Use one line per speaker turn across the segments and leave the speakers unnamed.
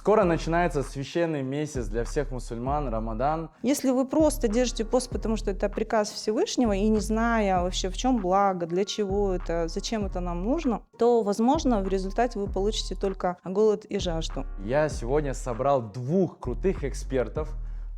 Скоро начинается священный месяц для всех мусульман, Рамадан.
Если вы просто держите пост, потому что это приказ Всевышнего, и не зная вообще, в чем благо, для чего это, зачем это нам нужно, то, возможно, в результате вы получите только голод и жажду.
Я сегодня собрал двух крутых экспертов.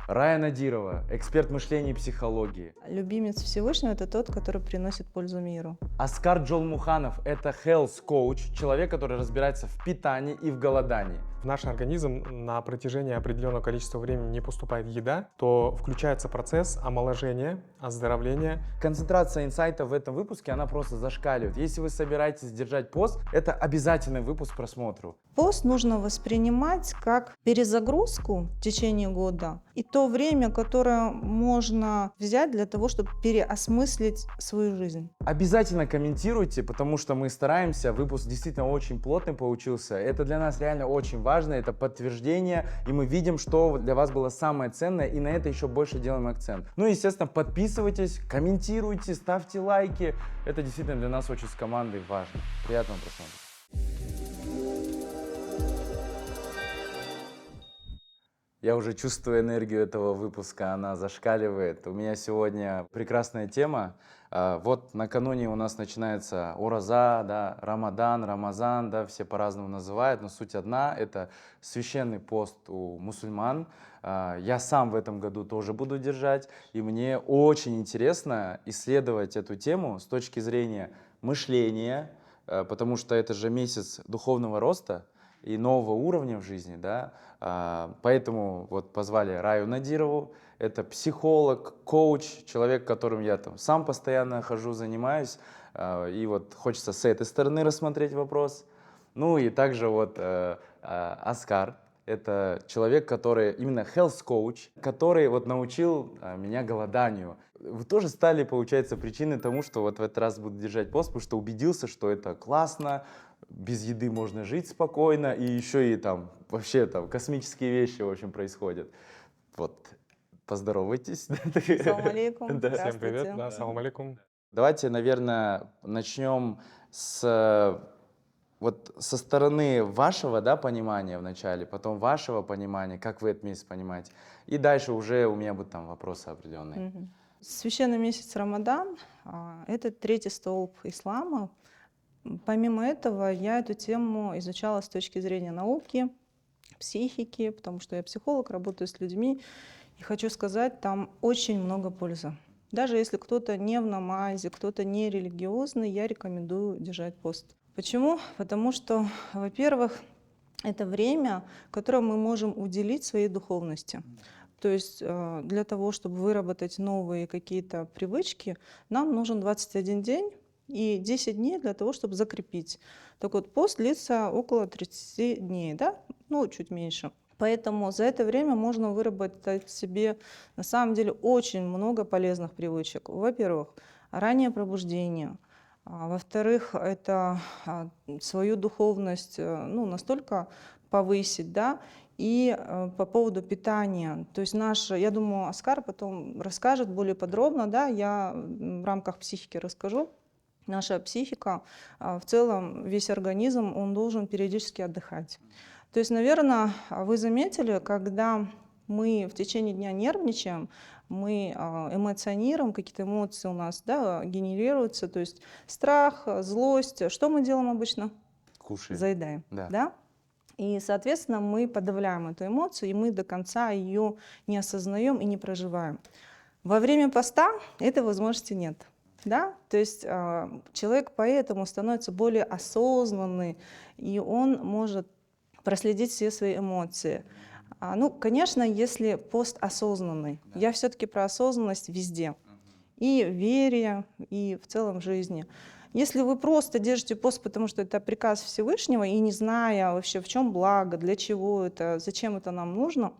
Рая Надирова, эксперт мышления и психологии.
Любимец Всевышнего – это тот, который приносит пользу миру.
Аскар Джолмуханов, это health coach, человек, который разбирается в питании и в голодании.
В наш организм на протяжении определенного количества времени не поступает еда, то включается процесс омоложения, оздоровления.
Концентрация инсайтов в этом выпуске, она просто зашкаливает. Если вы собираетесь держать пост, это обязательный выпуск к просмотру.
Пост нужно воспринимать как перезагрузку в течение года и то время, которое можно взять для того, чтобы переосмыслить свою жизнь.
Обязательно комментируйте, потому что мы стараемся, выпуск действительно очень плотный получился. Это для нас реально очень важно, это подтверждение, и мы видим, что для вас было самое ценное, и на это еще больше делаем акцент. Ну и, естественно, подписывайтесь, комментируйте, ставьте лайки. Это действительно для нас очень с командой важно. Приятного просмотра. Я уже чувствую энергию этого выпуска, она зашкаливает. У меня сегодня прекрасная тема. Вот накануне у нас начинается Ураза, да, Рамадан, Рамазан, да, все по-разному называют, но суть одна, это священный пост у мусульман. Я сам в этом году тоже буду держать, и мне очень интересно исследовать эту тему с точки зрения мышления, потому что это же месяц духовного роста и нового уровня в жизни, да, поэтому вот позвали Раю Надирову, это психолог, коуч, человек, которым я там сам постоянно хожу, занимаюсь, и вот хочется с этой стороны рассмотреть вопрос. Ну и также вот Аскар, это человек, который именно health coach, который вот научил меня голоданию. Вы тоже стали, получается, причиной тому, что вот в этот раз буду держать пост, потому что убедился, что это классно, без еды можно жить спокойно, и еще и там вообще там космические вещи, в общем, происходят. Вот, поздоровайтесь.
Салам алейкум.
Да.
Всем привет, да, салам алейкум.
Давайте, наверное, начнем с вот со стороны вашего, да, понимания вначале, потом вашего понимания, как вы этот месяц понимаете, и дальше уже у меня будут там вопросы определенные.
Священный месяц Рамадан – это третий столб ислама. Помимо этого, я эту тему изучала с точки зрения науки, психики, потому что я психолог, работаю с людьми, и хочу сказать, там очень много пользы. Даже если кто-то не в намазе, кто-то не религиозный, я рекомендую держать пост. Почему? Потому что, во-первых, это время, которое мы можем уделить своей духовности. То есть для того, чтобы выработать новые какие-то привычки, нам нужен 21 день и 10 дней для того, чтобы закрепить. Так вот, пост длится около 30 дней, да? Ну, чуть меньше. Поэтому за это время можно выработать себе, на самом деле, очень много полезных привычек. Во-первых, раннее пробуждение. Во-вторых, это свою духовность настолько повысить, да, и по поводу питания. То есть я думаю, Аскар потом расскажет более подробно, да, я в рамках психики расскажу. Наша психика, в целом весь организм, он должен периодически отдыхать. То есть, наверное, вы заметили, когда мы в течение дня нервничаем, мы эмоционируем, какие-то эмоции у нас, да, генерируются, то есть страх, злость. Что мы делаем обычно?
Кушаем.
Заедаем.
Да.
Да? И, соответственно, мы подавляем эту эмоцию, и мы до конца ее не осознаем и не проживаем. Во время поста этой возможности нет. Да? То есть человек поэтому становится более осознанный, и он может проследить все свои эмоции. Конечно, если пост осознанный, да. Я все-таки про осознанность везде, и в вере, и в целом в жизни. Если вы просто держите пост, потому что это приказ Всевышнего, и не зная вообще, в чем благо, для чего это, зачем это нам нужно,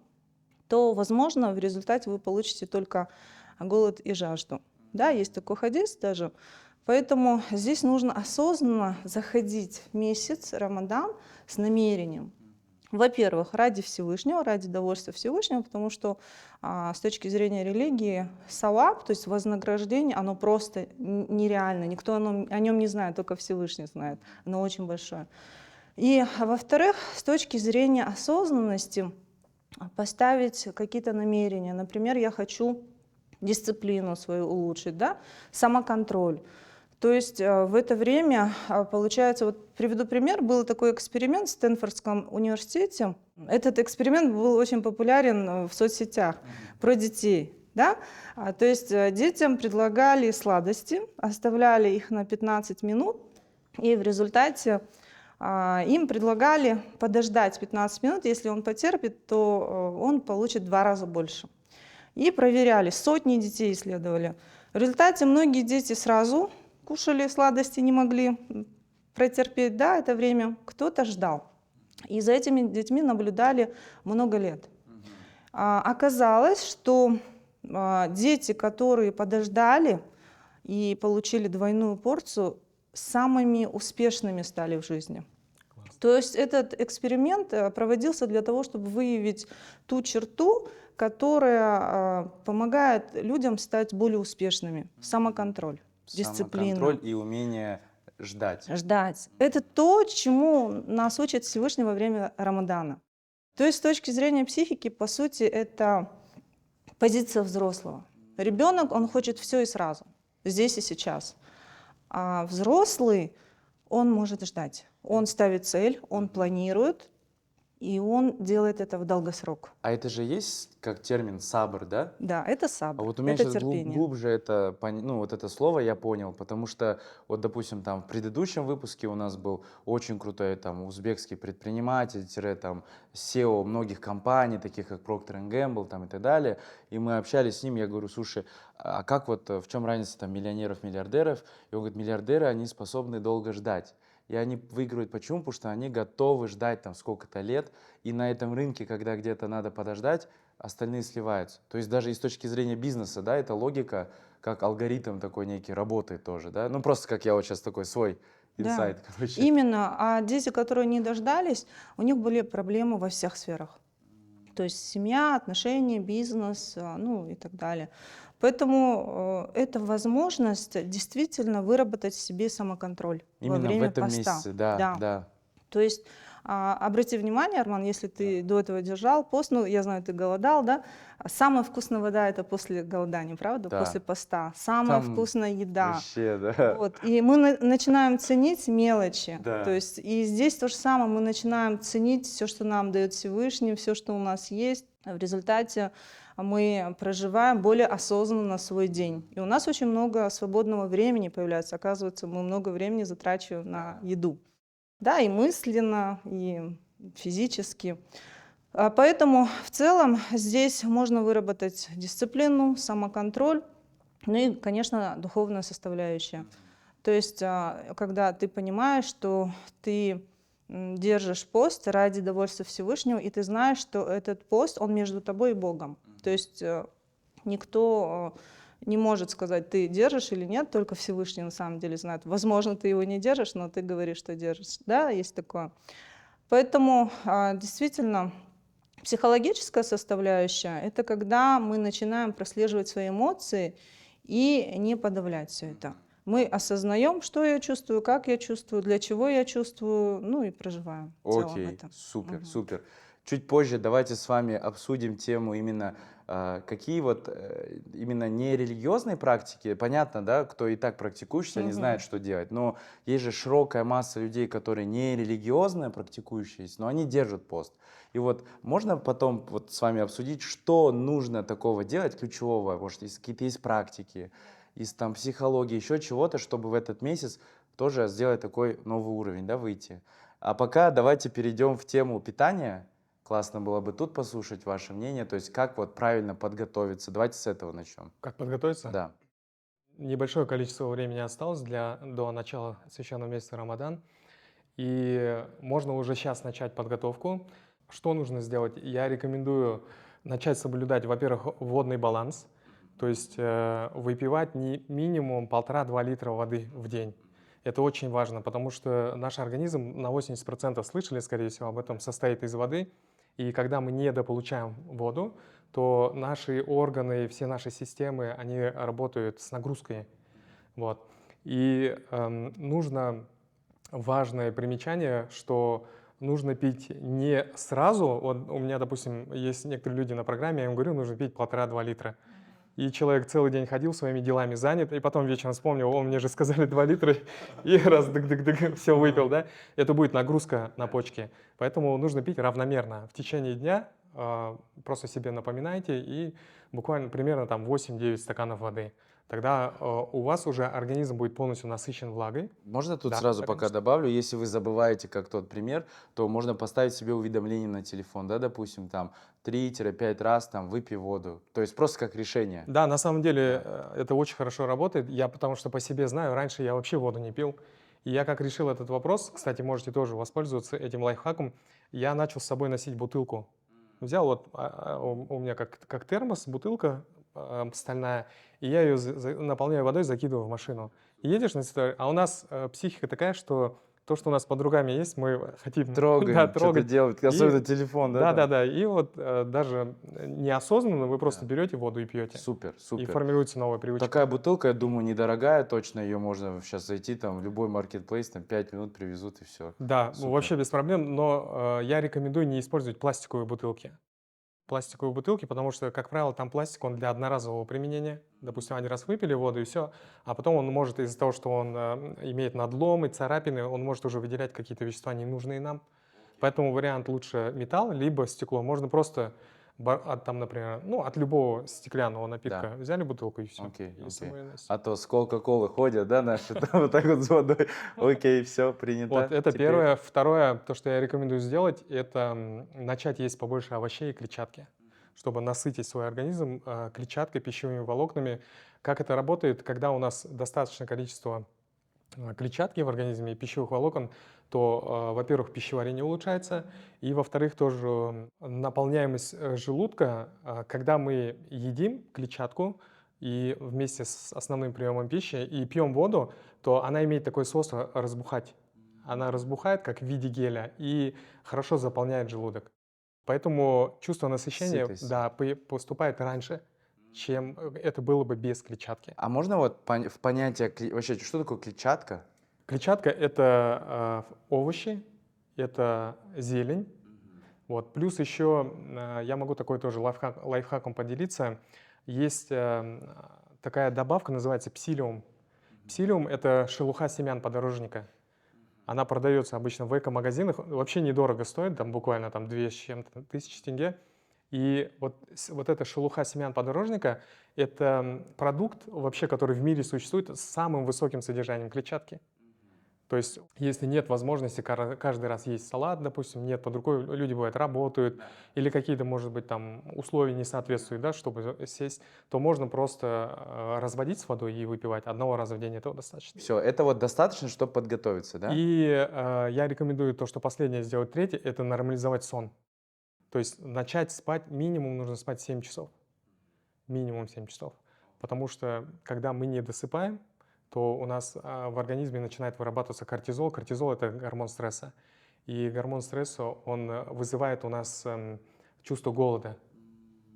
то, возможно, в результате вы получите только голод и жажду. Да, есть такой хадис даже. Поэтому здесь нужно осознанно заходить в месяц Рамадан с намерением. Во-первых, ради Всевышнего, ради довольства Всевышнего, потому что с точки зрения религии саваб, то есть вознаграждение, оно просто нереально. Никто о нем не знает, только Всевышний знает. Оно очень большое. И, во-вторых, с точки зрения осознанности, поставить какие-то намерения. Например, я хочу дисциплину свою улучшить, да, самоконтроль. То есть в это время, получается, вот приведу пример, был такой эксперимент в Стэнфордском университете. Этот эксперимент был очень популярен в соцсетях про детей. Да? То есть детям предлагали сладости, оставляли их на 15 минут, и в результате им предлагали подождать 15 минут, если он потерпит, то он получит в 2 раза больше. И проверяли, сотни детей исследовали. В результате многие дети сразу кушали сладости, не могли протерпеть, да, это время, кто-то ждал. И за этими детьми наблюдали много лет. Оказалось, что дети, которые подождали и получили двойную порцию, самыми успешными стали в жизни.
Класс.
То есть этот эксперимент проводился для того, чтобы выявить ту черту, которая помогает людям стать более успешными. Самоконтроль, дисциплина.
Самоконтроль и умение ждать.
Ждать. Это то, чему нас учит Всевышний во время Рамадана. То есть с точки зрения психики, по сути, это позиция взрослого. Ребенок, он хочет все и сразу, здесь и сейчас. А взрослый, он может ждать. Он ставит цель, он планирует, и он делает это в долгосрок.
А это же есть как термин сабр, да?
Да, это
А
сабр,
вот у меня
это
сейчас
терпение.
глубже это, ну, вот это слово я понял, потому что, вот, допустим, там в предыдущем выпуске у нас был очень крутой там узбекский предприниматель, там SEO многих компаний, таких как Procter Gamble там, и так далее, и мы общались с ним, я говорю, слушай, а как вот, в чем разница там миллионеров, миллиардеров? И он говорит, миллиардеры, они способны долго ждать. И они выигрывают. Почему? Потому что они готовы ждать там сколько-то лет, и на этом рынке, когда где-то надо подождать, остальные сливаются. То есть даже и с точки зрения бизнеса, да, эта логика, как алгоритм такой некий, работает тоже, да? Ну просто как я вот сейчас такой свой
Да,
инсайт, короче.
именно. А дети, которые не дождались, у них были проблемы во всех сферах. То есть семья, отношения, бизнес, ну и так далее. Поэтому это возможность действительно выработать в себе самоконтроль во
Именно в
время
этом
поста.
месяце, да, да.
То есть обрати внимание, Арман, если ты до этого держал пост, ну, я знаю, ты голодал, да? Самая вкусная вода — это после голодания, правда?
Да.
После поста. Самая
Там
вкусная еда.
Вообще, да.
Вот. И мы начинаем ценить мелочи.
Да.
То есть и здесь то же самое, мы начинаем ценить все, что нам дает Всевышний, все, что у нас есть. В результате мы проживаем более осознанно свой день. И у нас очень много свободного времени появляется. Оказывается, мы много времени затрачиваем на еду. Да, и мысленно, и физически. Поэтому в целом здесь можно выработать дисциплину, самоконтроль, ну и, конечно, духовная составляющая. То есть, когда ты понимаешь, что ты держишь пост ради довольства Всевышнего, и ты знаешь, что этот пост, он между тобой и Богом. То есть никто не может сказать, ты держишь или нет, только Всевышний на самом деле знает. Возможно, ты его не держишь, но ты говоришь, что держишь. Да, есть такое. Поэтому действительно психологическая составляющая — это когда мы начинаем прослеживать свои эмоции и не подавлять все это. Мы осознаем, что я чувствую, как я чувствую, для чего я чувствую, ну и проживаем в целом
Окей,
это.
супер, супер. Чуть позже давайте с вами обсудим тему именно, какие вот именно нерелигиозные практики, понятно, да, кто и так практикующийся, они знают, что делать, но есть же широкая масса людей, которые нерелигиозные практикующиеся, но они держат пост. И вот можно потом вот с вами обсудить, что нужно такого делать, ключевого, может, какие-то есть практики, из там психологии, еще чего-то, чтобы в этот месяц тоже сделать такой новый уровень, да, выйти. А пока давайте перейдем в тему питания. Классно было бы тут послушать ваше мнение, то есть как вот правильно подготовиться. Давайте с этого начнем.
Как подготовиться?
Да.
Небольшое количество времени осталось до начала священного месяца Рамадан. И можно уже сейчас начать подготовку. Что нужно сделать? Я рекомендую начать соблюдать, во-первых, водный баланс. То есть выпивать не минимум 1,5-2 литра воды в день. Это очень важно, потому что наш организм на 80%, слышали, скорее всего, об этом, состоит из воды. И когда мы недополучаем воду, то наши органы, все наши системы, они работают с нагрузкой. Вот. И нужно важное примечание, что нужно пить не сразу. Вот у меня, допустим, есть некоторые люди на программе, я им говорю, нужно пить 1,5-2 литра. И человек целый день ходил, своими делами занят, и потом вечером вспомнил, о, мне же сказали 2 литра, и раз дык-дык-дык, все выпил, да? Это будет нагрузка на почки. Поэтому нужно пить равномерно. В течение дня просто себе напоминайте, и буквально примерно там 8-9 стаканов воды. Тогда у вас уже организм будет полностью насыщен влагой.
Можно тут
Да,
сразу
да,
пока
конечно.
добавлю, если вы забываете, как тот пример, то можно поставить себе уведомление на телефон, да, допустим, там 3-5 раз там выпей воду. То есть просто как решение.
Да, на самом деле это очень хорошо работает. Я потому что по себе знаю, раньше я вообще воду не пил. И я как решил этот вопрос, кстати, можете тоже воспользоваться этим лайфхаком, я начал с собой носить бутылку. Взял вот, у меня как термос, бутылка стальная, и я ее наполняю водой, закидываю в машину. И едешь на ситуацию, а у нас психика такая, что то, что у нас под руками есть, мы хотим да,
Трогаем, что-то
трогать.
делать, особенно телефон, да?
Да,
там?
да, да. И вот даже неосознанно вы просто берете воду и пьете.
Супер,
И
супер.
формируется новая привычка.
Такая бутылка, я думаю, недорогая, точно ее можно сейчас зайти там в любой маркетплейс, там 5 минут привезут и все.
Да,
Супер.
вообще без проблем, но я рекомендую не использовать пластиковые бутылки. Пластиковые бутылки, потому что, как правило, там пластик, он для одноразового применения. Допустим, один раз выпили воду и все, а потом он может из-за того, что он имеет надломы, царапины, он может уже выделять какие-то вещества, ненужные нам. Поэтому вариант лучше металл, либо стекло. Можно просто, там, например, ну, от любого стеклянного напитка взяли бутылку и все.
Окей,
И с
окей.
собой носите.
А то с Кока-Колы ходят, да, наши, там вот так вот с водой. Окей, все, принято.
Вот это
Теперь-
первое. Второе, то, что я рекомендую сделать, это начать есть побольше овощей и клетчатки, чтобы насытить свой организм клетчаткой, пищевыми волокнами. Как это работает, когда у нас достаточное количество клетчатки в организме и пищевых волокон, то, во-первых, пищеварение улучшается, и, во-вторых, тоже наполняемость желудка, когда мы едим клетчатку и вместе с основным приемом пищи и пьем воду, то она имеет такое свойство разбухать. Она разбухает, как в виде геля, и хорошо заполняет желудок. Поэтому чувство насыщения,
Сытость.
да, поступает раньше, чем это было бы без клетчатки.
А можно вот в понятие, вообще, что такое клетчатка?
Клетчатка – это овощи, это зелень. Вот. Плюс еще я могу такой тоже лайфхаком поделиться. Есть такая добавка, называется псилиум. Псилиум – это шелуха семян подорожника. Она продается обычно в эко-магазинах, вообще недорого стоит, там буквально там 2 с чем-то тысячи тенге. И вот эта шелуха семян подорожника – это продукт, вообще, который в мире существует с самым высоким содержанием клетчатки. То есть, если нет возможности каждый раз есть салат, допустим, нет под рукой, люди, бывает, работают, или какие-то, может быть, там условия не соответствуют, да, чтобы сесть, то можно просто разводить с водой и выпивать. Одного раза в день этого достаточно.
Все, это вот достаточно, чтобы подготовиться, да?
И я рекомендую то, что последнее сделать, третье, это нормализовать сон. То есть начать спать, минимум нужно спать 7 часов. Минимум 7 часов. Потому что, когда мы не досыпаем, то у нас в организме начинает вырабатываться кортизол. Кортизол – это гормон стресса. И гормон стресса, он вызывает у нас чувство голода,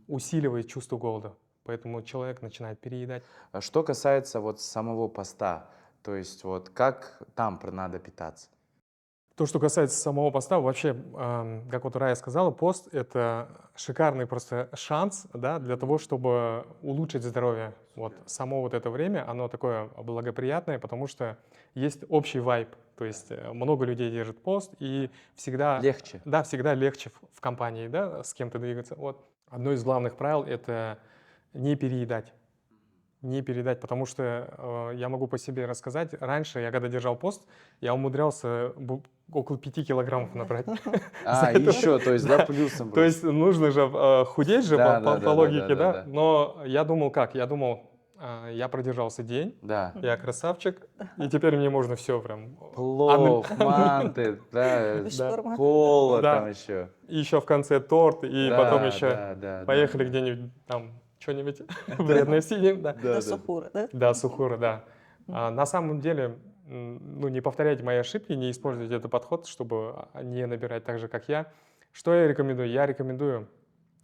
усиливает чувство голода. Поэтому человек начинает переедать.
А что касается вот самого поста, то есть вот как там надо питаться?
То, что касается самого поста, вообще, как вот Рая сказала, пост – это шикарный просто шанс, да, для того, чтобы улучшить здоровье. Вот само вот это время, оно такое благоприятное, потому что есть общий вайб. То есть много людей держат пост, и всегда…
Легче.
Да, всегда легче в компании, да, с кем-то двигаться. Вот. Одно из главных правил – это не переедать. Не передать, потому что я могу по себе рассказать. Раньше, я когда держал пост, я умудрялся около 5 килограммов набрать.
А, еще, то есть, да, плюсом.
То есть нужно же худеть же
Да,
по
да,
логике,
да.
да? Но я думал как? Я думал, я продержался день,
Да.
я красавчик, и теперь мне можно все прям…
Плов, манты, да,
Шаурма.
кола
Да.
там еще.
И еще в конце торт, и
Да,
потом еще
да,
поехали
да.
где-нибудь там что-нибудь вредное съедим, да.
Да, сухура, да?
Да, сухура, да. На самом деле, ну, не повторяйте мои ошибки, не используйте этот подход, чтобы не набирать так же, как я. Что я рекомендую? Я рекомендую,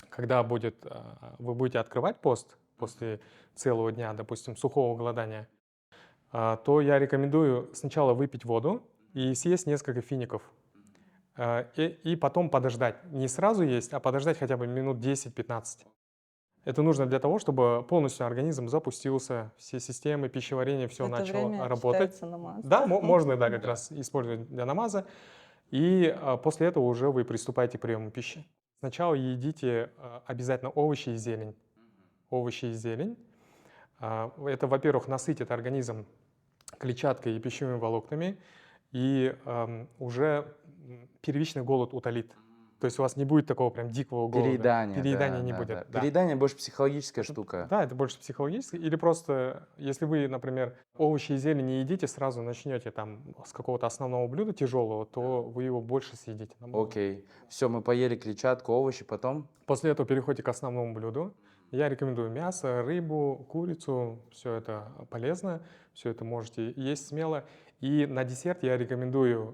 когда вы будете открывать пост после целого дня, допустим, сухого голодания, то я рекомендую сначала выпить воду и съесть несколько фиников. И потом подождать. Не сразу есть, а подождать хотя бы минут 10-15. Это нужно для того, чтобы полностью организм запустился, все системы пищеварения, все
В это
начало
время
работать.
читается намаз.
Да, можно, да, как раз использовать для намаза. И после этого уже вы приступаете к приему пищи. Сначала едите обязательно овощи и зелень. Овощи и зелень. Это, во-первых, насытит организм клетчаткой и пищевыми волокнами, и уже первичный голод утолит. То есть у вас не будет такого прям дикого голода.
Переедание,
Переедания
да,
не
да,
будет.
да.
Да.
Переедание больше психологическая штука.
Да, это больше психологически. Или просто, если вы, например, овощи и зелень не едите, сразу начнете там с какого-то основного блюда тяжелого, то вы его больше съедите.
Окей. Все, мы поели клетчатку, овощи, потом?
После этого переходите к основному блюду. Я рекомендую мясо, рыбу, курицу. Все это полезно, все это можете есть смело. И на десерт я рекомендую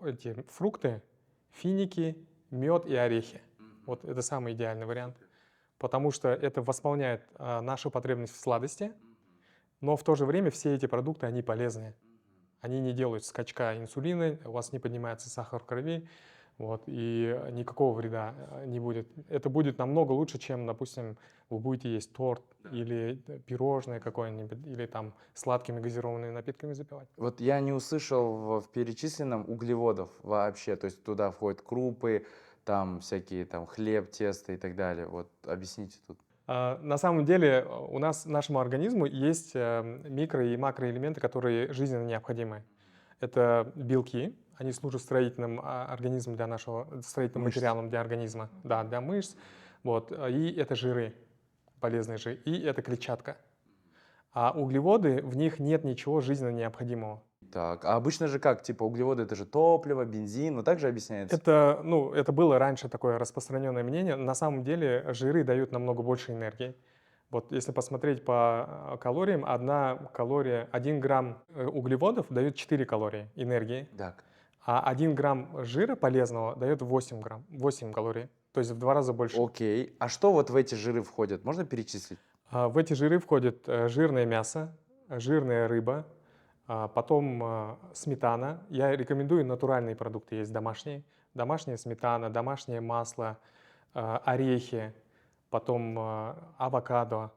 эти фрукты, финики, мед и орехи. Вот это самый идеальный вариант. Потому что это восполняет нашу потребность в сладости, но в то же время все эти продукты, они полезные. Они не делают скачка инсулина, у вас не поднимается сахар в крови, вот, и никакого вреда не будет. Это будет намного лучше, чем, допустим, вы будете есть торт или пирожное какое-нибудь, или там сладкими газированными напитками запивать.
Вот я не услышал в перечисленном углеводов вообще, то есть туда входят крупы, там всякие там хлеб, тесто и так далее. Вот объясните тут.
На самом деле у нас, нашему организму есть микро- и макроэлементы, которые жизненно необходимы. Это белки, они служат строительным организмом для нашего, строительным
Мышц.
материалом для организма, да, для мышц. Вот. И это жиры, полезные жиры, и это клетчатка. А углеводы, в них нет ничего жизненно необходимого.
Так, а обычно же как? Типа углеводы это же топливо, бензин, вот так же объясняется?
Это было раньше такое распространенное мнение. На самом деле жиры дают намного больше энергии. Вот если посмотреть по калориям, 1 грамм углеводов дает 4 калории энергии,
Так.
а 1 грамм жира полезного дает 8 калорий, то есть в 2 раза больше.
Окей. А что вот в эти жиры входят? Можно перечислить?
В эти жиры входит жирное мясо, жирная рыба, потом сметана. Я рекомендую натуральные продукты есть домашние. Домашняя сметана, домашнее масло, орехи, потом авокадо.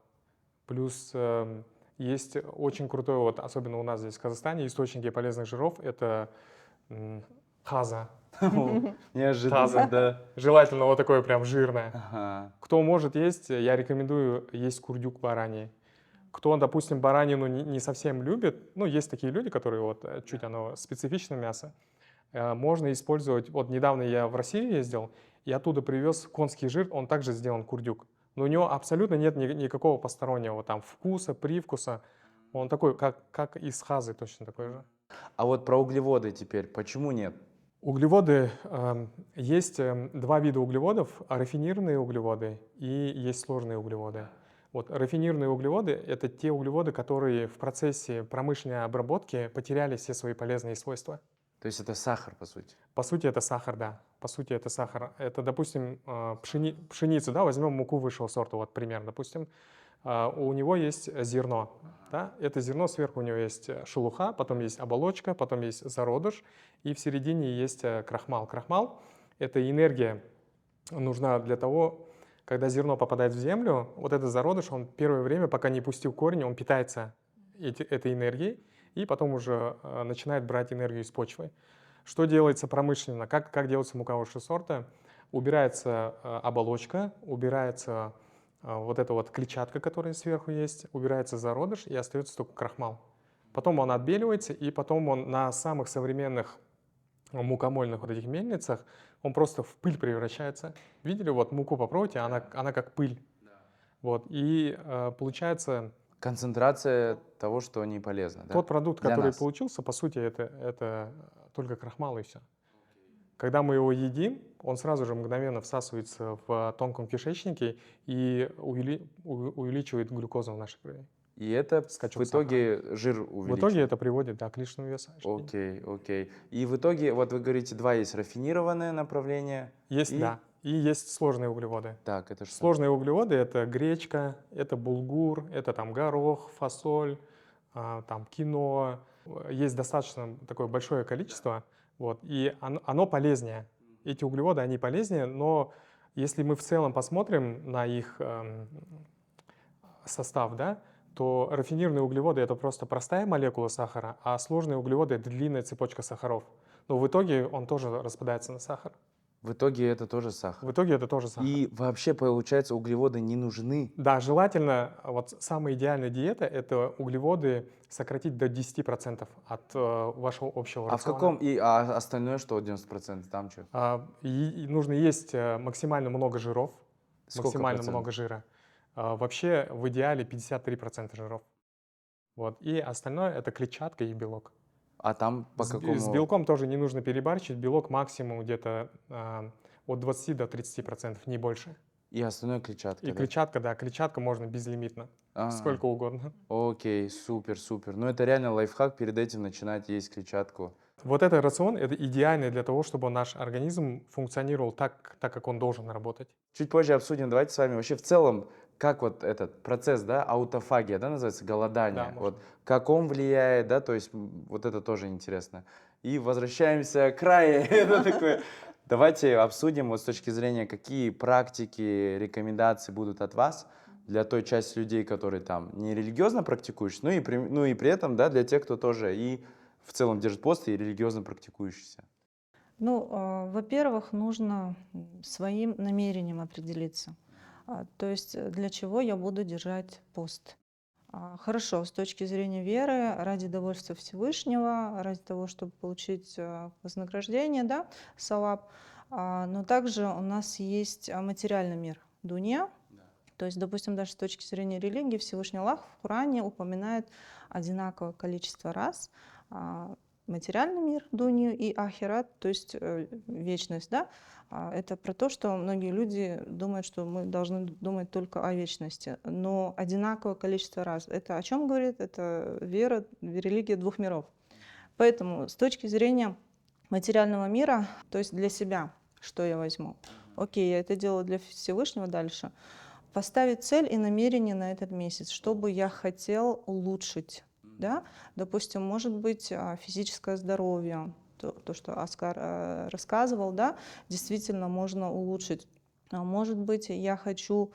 Плюс есть очень крутой, вот особенно у нас здесь в Казахстане, источники полезных жиров. Это хаза.
Неожиданно,
Таза.
да.
Желательно вот такое прям жирное.
Ага.
Кто может есть, я рекомендую есть курдюк бараний. Кто, допустим, баранину не совсем любит, ну, есть такие люди, которые вот чуть оно специфичное мясо, можно использовать, вот недавно я в Россию ездил, и оттуда привез конский жир, он также сделан курдюк. Но у него абсолютно нет никакого постороннего там вкуса, привкуса. Он такой, как из хазы, точно такой же.
А вот про углеводы теперь, почему нет?
Углеводы, есть 2 вида углеводов, рафинированные углеводы и есть сложные углеводы. Вот рафинированные углеводы – это те углеводы, которые в процессе промышленной обработки потеряли все свои полезные свойства.
То есть это сахар, по сути.
По сути, это сахар, да. По сути, это сахар. Это, допустим, пшеница, да, возьмем муку высшего сорта, вот пример, допустим. У него есть зерно, да, это зерно, сверху у него есть шелуха, потом есть оболочка, потом есть зародыш, и в середине есть крахмал. Крахмал – это энергия, нужна для того, когда зерно попадает в землю, вот этот зародыш, он первое время, пока не пустил корень, он питается этой энергией, и потом уже начинает брать энергию из почвы. Что делается промышленно? Как делается мука высшего сорта? Убирается оболочка, убирается вот эта вот клетчатка, которая сверху есть, убирается зародыш, и остается только крахмал. Потом он отбеливается, и потом он на самых современных мукомольных вот этих мельницах, он просто в пыль превращается. Видели, вот муку попробуйте, она как пыль. Вот, и получается…
Концентрация того, что не полезно, да?
Тот продукт,
Для
который
нас.
получился, по сути, это только крахмал и все. Когда мы его едим, он сразу же мгновенно всасывается в тонком кишечнике и увеличивает глюкозу в нашей крови.
И это
Скачок
в итоге жир
В
увеличивает.
итоге это приводит, да, к лишнему весу.
Окей, окей. И в итоге, вот вы говорите, 2 есть рафинированное направление.
Есть,
и…
да. И есть сложные углеводы.
Так, это что?
Сложные углеводы – это гречка, это булгур, это там горох, фасоль, там киноа. Есть достаточно такое большое количество, вот, и оно полезнее. Эти углеводы, они полезнее, но если мы в целом посмотрим на их состав, да, то рафинированные углеводы — это просто простая молекула сахара, а сложные углеводы — это длинная цепочка сахаров. Но в итоге он тоже распадается на сахар.
В итоге это тоже сахар.
В итоге это тоже сахар.
И вообще, получается, углеводы не нужны.
Да, желательно, вот самая идеальная диета — это углеводы сократить до 10% от вашего общего
А в
рациона.
каком? А остальное что, 90%? Там что?
И нужно есть максимально много жиров,
Сколько
максимально
процентов?
много жира. Вообще в идеале 53% жиров. Вот. И остальное — это клетчатка и белок.
А там по
С
какому?
белком тоже не нужно перебарщивать. Белок максимум где-то от 20 до 30%, не больше.
И остальное клетчатка,
И
да?
клетчатка, да, клетчатка можно безлимитно,
А,
сколько угодно.
окей, супер, супер. Ну это реально лайфхак, перед этим начинать есть клетчатку.
Вот этот рацион — это идеальный для того, чтобы наш организм функционировал так, как он должен работать.
Чуть позже обсудим, давайте с вами вообще в целом, как вот этот процесс, да, аутофагия, да, называется, голодание,
Да, можно.
вот как он влияет, да, то есть вот это тоже интересно. И возвращаемся к Рае, это такое. Давайте обсудим вот с точки зрения, какие практики, рекомендации будут от вас для той части людей, которые там не религиозно практикующие, ну и при этом, да, для тех, кто тоже и в целом держит пост и религиозно практикующийся.
Ну, во-первых, нужно своим намерением определиться. То есть для чего я буду держать пост. Хорошо, с точки зрения веры, ради довольства Всевышнего, ради того, чтобы получить вознаграждение, да, саваб. Но также у нас есть материальный мир, дунья. То есть, допустим, даже с точки зрения религии Всевышний Аллах в Коране упоминает одинаковое количество раз материальный мир, дунью, и ахират, то есть вечность, да. Это про то, что многие люди думают, что мы должны думать только о вечности, но одинаковое количество раз. Это о чем говорит? Это вера, религия двух миров. Поэтому с точки зрения материального мира, то есть для себя, что я возьму? Окей, я это делаю для Всевышнего дальше. Поставить цель и намерение на этот месяц, что бы я хотел улучшить. Да? Допустим, может быть, физическое здоровье, то, что Оскар рассказывал, да, действительно можно улучшить. Может быть, я хочу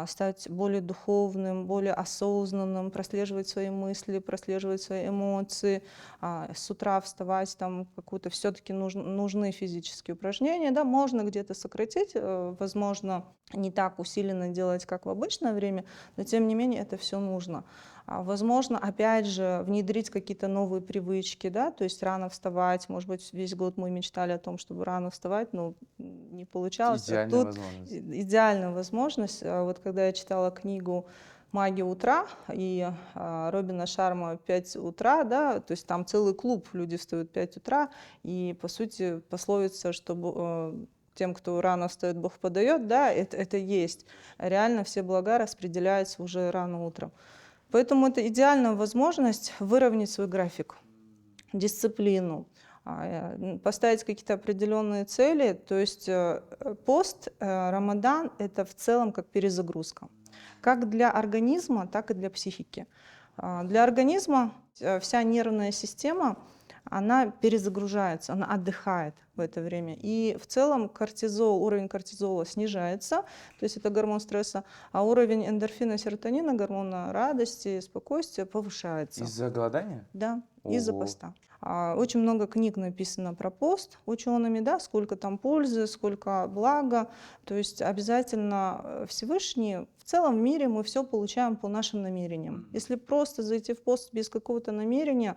стать более духовным, более осознанным, прослеживать свои мысли, прослеживать свои эмоции, с утра вставать, там какую-то все-таки нужны физические упражнения, да, можно где-то сократить, возможно, не так усиленно делать, как в обычное время, но тем не менее это все нужно. Возможно, опять же, внедрить какие-то новые привычки, да, то есть рано вставать. Может быть, весь год мы мечтали о том, чтобы рано вставать, но не получалось.
Идеальная
Тут
возможность.
идеальная возможность. Вот когда я читала книгу «Магия утра» и Робина Шарма «5 утра», да, то есть там целый клуб, люди встают в 5 утра, и, по сути, пословица, чтобы тем, кто рано встает, Бог подает, да, это есть. Реально все блага распределяются уже рано утром. Поэтому это идеальная возможность выровнять свой график, дисциплину, поставить какие-то определенные цели. То есть пост, Рамадан — это в целом как перезагрузка. Как для организма, так и для психики. Для организма вся нервная система, она перезагружается, она отдыхает в это время. И в целом уровень кортизола снижается, то есть это гормон стресса, а уровень эндорфина, серотонина, гормона радости, спокойствия повышается.
Из-за голодания?
Да, из-за
Ого.
поста. Очень много книг написано про пост учеными, да, сколько там пользы, сколько блага. То есть обязательно Всевышний, в целом в мире мы все получаем по нашим намерениям. Если просто зайти в пост без какого-то намерения,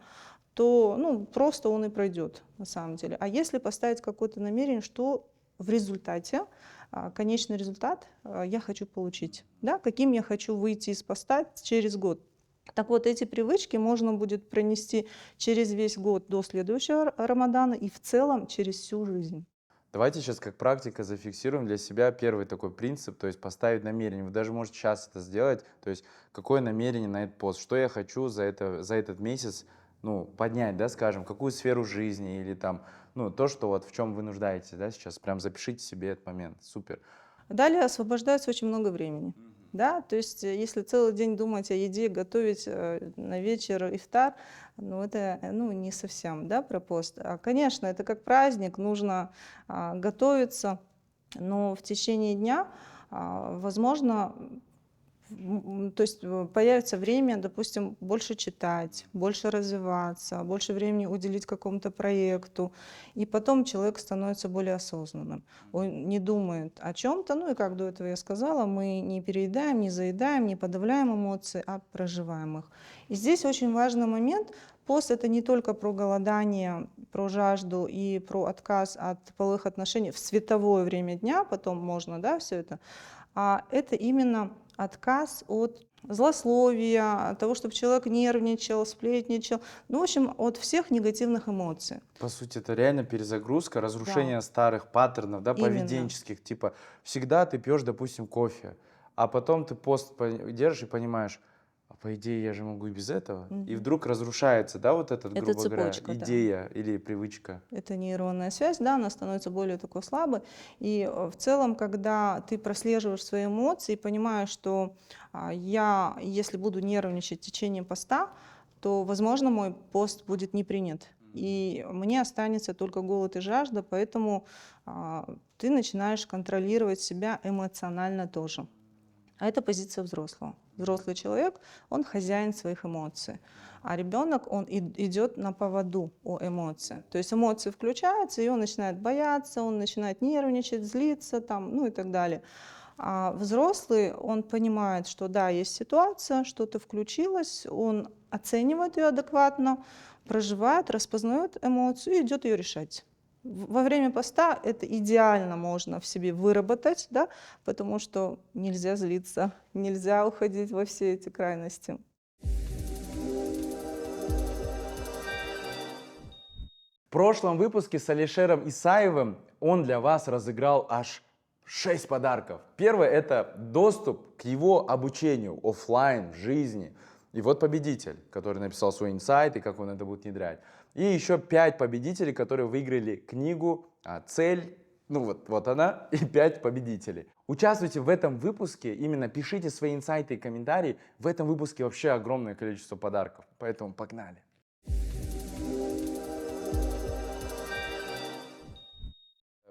то просто он и пройдет на самом деле. А если поставить какое-то намерение, что в результате, конечный результат я хочу получить, да, каким я хочу выйти из поста через год. Так вот, эти привычки можно будет пронести через весь год до следующего Рамадана и в целом через всю жизнь.
Давайте сейчас как практика зафиксируем для себя первый такой принцип, то есть поставить намерение. Вы даже можете сейчас это сделать, то есть какое намерение на этот пост, что я хочу за этот месяц, поднять, да, скажем, какую сферу жизни или там, то, что вот в чем вы нуждаетесь, да, сейчас прям запишите себе этот момент, супер.
Далее освобождается очень много времени. Да, то есть если целый день думать о еде, готовить на вечер ифтар, ну это ну, не совсем, да, про пост. Конечно, это как праздник, нужно готовиться, но в течение дня, возможно, то есть появится время, допустим, больше читать, больше развиваться, больше времени уделить какому-то проекту, и потом человек становится более осознанным. Он не думает о чем-то, ну и как до этого я сказала, мы не переедаем, не заедаем, не подавляем эмоции, а проживаем их. И здесь очень важный момент. Пост — это не только про голодание, про жажду и про отказ от половых отношений в световое время дня, потом можно, да, все это, а это именно отказ от злословия, от того, чтобы человек нервничал, сплетничал, ну, в общем, от всех негативных эмоций.
По сути, это реально перезагрузка,
Да,
разрушение старых паттернов, да,
именно.
поведенческих. Типа, всегда ты пьешь, допустим, кофе, а потом ты пост держишь и понимаешь, а по идее я же могу и без этого. И
Мгм.
вдруг разрушается, да, вот этот,
Это
грубо говоря,
цепочка, да.
идея или привычка.
Это нейронная связь, да, она становится более такой слабой. И в целом, когда ты прослеживаешь свои эмоции и понимаешь, что я, если буду нервничать в течение поста, то, возможно, мой пост будет не принят. И мне останется только голод и жажда, поэтому ты начинаешь контролировать себя эмоционально тоже. А это позиция взрослого. Взрослый человек, он хозяин своих эмоций. А ребенок, он идет на поводу у эмоций. То есть эмоции включаются, и он начинает бояться, он начинает нервничать, злиться, там, ну и так далее. А взрослый, он понимает, что да, есть ситуация, что-то включилось, он оценивает ее адекватно, проживает, распознает эмоцию и идет ее решать. Во время поста это идеально можно в себе выработать, да, потому что нельзя злиться, нельзя уходить во все эти крайности.
В прошлом выпуске с Алишером Исаевым он для вас разыграл аж 6 подарков. Первое — это доступ к его обучению оффлайн, в жизни. И вот победитель, который написал свой инсайт и как он это будет внедрять. И еще 5 победителей, которые выиграли книгу «Цель». Ну вот она, и 5 победителей. Участвуйте в этом выпуске, именно пишите свои инсайты и комментарии. В этом выпуске вообще огромное количество подарков, поэтому погнали.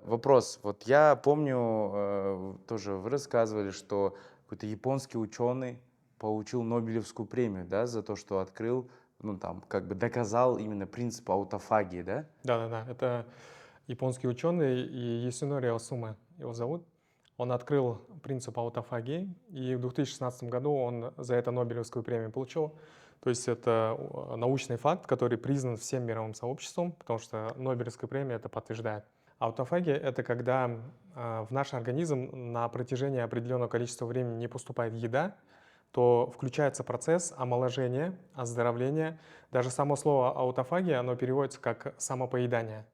Вопрос. Вот я помню, тоже вы рассказывали, что какой-то японский ученый получил Нобелевскую премию, да, за то, что открыл, ну там, как бы доказал именно принцип аутофагии, да?
Да-да-да, это японский ученый Ясунори Осуме его зовут. Он открыл принцип аутофагии, и в 2016 году он за это Нобелевскую премию получил. То есть это научный факт, который признан всем мировым сообществом, потому что Нобелевская премия это подтверждает. Аутофагия — это когда в наш организм на протяжении определенного количества времени не поступает еда, то включается процесс омоложения, оздоровления. Даже само слово аутофагия, оно переводится как самопоедание.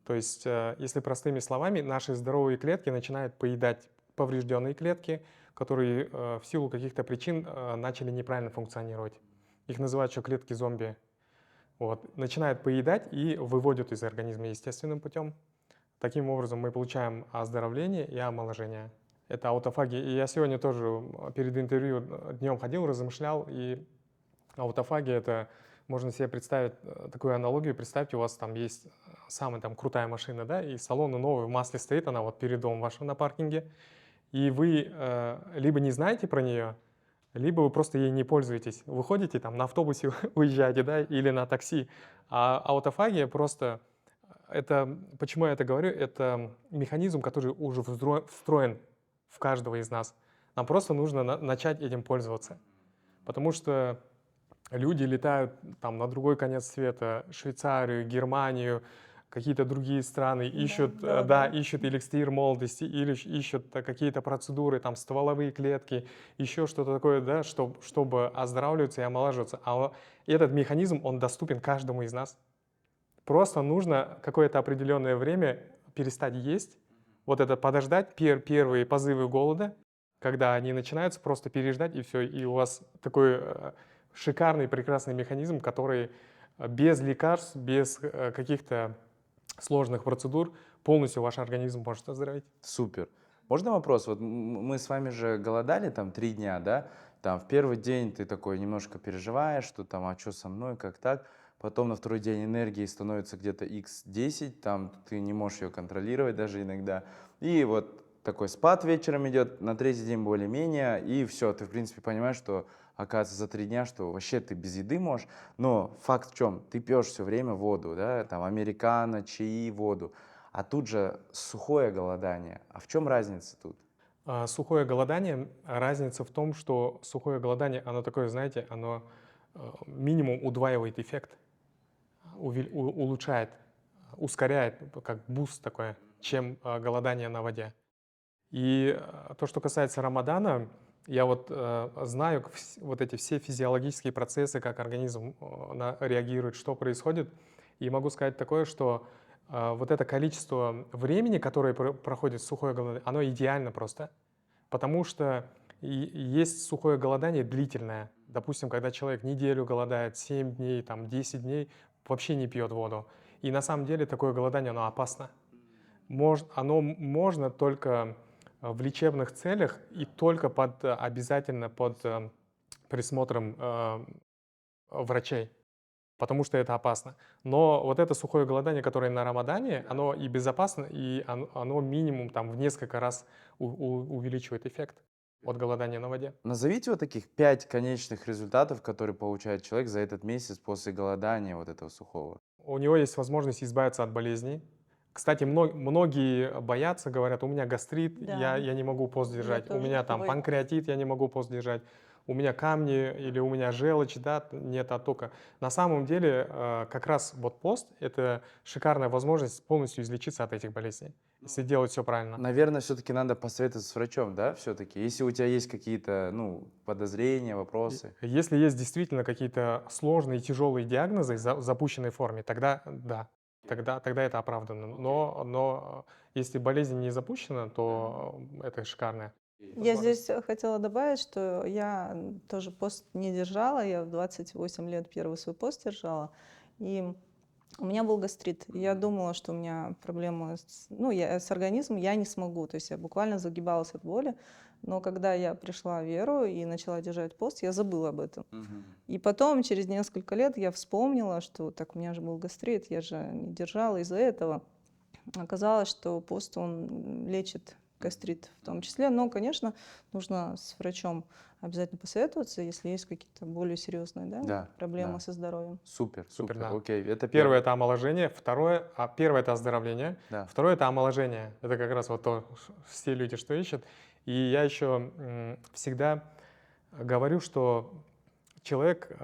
То есть, если простыми словами, наши здоровые клетки начинают поедать поврежденные клетки, которые в силу каких-то причин начали неправильно функционировать. Их называют еще клетки зомби. Вот. Начинают поедать и выводят из организма естественным путем. Таким образом мы получаем оздоровление и омоложение. Это аутофагия. И я сегодня тоже перед интервью днем ходил, размышлял, и аутофагия — это, можно себе представить такую аналогию. Представьте, у вас там есть самая там крутая машина, да, и салон новый в масле стоит, она вот перед домом вашего на паркинге, и вы либо не знаете про нее, либо вы просто ей не пользуетесь. Вы ходите там на автобусе, уезжаете, да, или на такси. А аутофагия просто, это, почему я это говорю, это механизм, который уже встроен в каждого из нас. Нам просто нужно начать этим пользоваться. Потому что люди летают там на другой конец света, Швейцарию, Германию, какие-то другие страны, ищут, ищут эликсир молодости, или ищут какие-то процедуры, там стволовые клетки, еще что-то такое, да, чтобы оздоравливаться и омолаживаться. А этот механизм, он доступен каждому из нас. Просто нужно какое-то определенное время перестать есть, вот это подождать, первые позывы голода, когда они начинаются, просто переждать, и все, и у вас такой шикарный, прекрасный механизм, который без лекарств, без каких-то сложных процедур полностью ваш организм может оздоровить.
Супер. Можно вопрос? Вот мы с вами же голодали там 3 дня, да? Там в первый день ты такой немножко переживаешь, что там, а что со мной, как так? Потом на второй день энергии становится где-то x10, там ты не можешь ее контролировать даже иногда. И вот такой спад вечером идет, на третий день более-менее, и все, ты в принципе понимаешь, что оказывается за 3 дня, что вообще ты без еды можешь. Но факт в чем? Ты пьешь все время воду, да, там американо, чаи, воду. А тут же сухое голодание. А в чем разница тут?
Сухое голодание, разница в том, что сухое голодание, оно такое, знаете, оно минимум удваивает эффект, улучшает, ускоряет, как буст такое, чем голодание на воде. И то, что касается Рамадана, я вот знаю вот эти все физиологические процессы, как организм реагирует, что происходит. И могу сказать такое, что вот это количество времени, которое проходит сухое голодание, оно идеально просто. Потому что есть сухое голодание длительное. Допустим, когда человек неделю голодает, 7 дней, там, 10 дней, вообще не пьет воду. И на самом деле такое голодание, оно опасно. Оно можно только в лечебных целях и только обязательно под присмотром врачей, потому что это опасно. Но вот это сухое голодание, которое на Рамадане, оно и безопасно, и оно минимум там в несколько раз увеличивает эффект от голодания на воде.
Назовите вот таких 5 конечных результатов, которые получает человек за этот месяц после голодания вот этого сухого.
У него есть возможность избавиться от болезней. Кстати, многие боятся, говорят, у меня гастрит,
Да.
я не могу пост
Я
держать, у
тоже
меня там
боюсь.
панкреатит, я не могу пост держать, у меня камни или у меня желчь, да, нет оттока. На самом деле, как раз вот пост — это шикарная возможность полностью излечиться от этих болезней, если делать все правильно.
Наверное, все-таки надо посоветоваться с врачом, да, все-таки? Если у тебя есть какие-то, ну, подозрения, вопросы.
Если есть действительно какие-то сложные, тяжелые диагнозы в запущенной форме, тогда да, тогда это оправдано. Но если болезнь не запущена, то это шикарно.
Я здесь хотела добавить, что я тоже пост не держала. Я в 28 лет первый свой пост держала. И у меня был гастрит. И я думала, что у меня проблемы с организмом, я не смогу. То есть я буквально загибалась от боли. Но когда я пришла в веру и начала держать пост, я забыла об этом. И потом, через несколько лет, я вспомнила, что так у меня же был гастрит, я же не держала из-за этого. Оказалось, что пост, он лечит гастрит в том числе. Но, конечно, нужно с врачом обязательно посоветоваться, если есть какие-то более серьезные
Да,
проблемы
да.
со здоровьем.
Супер, супер,
да.
окей. Это
Первое — это омоложение, первое — это оздоровление,
Да.
второе — это омоложение. Это как раз вот то, все люди, что ищут. И я еще всегда говорю, что человек,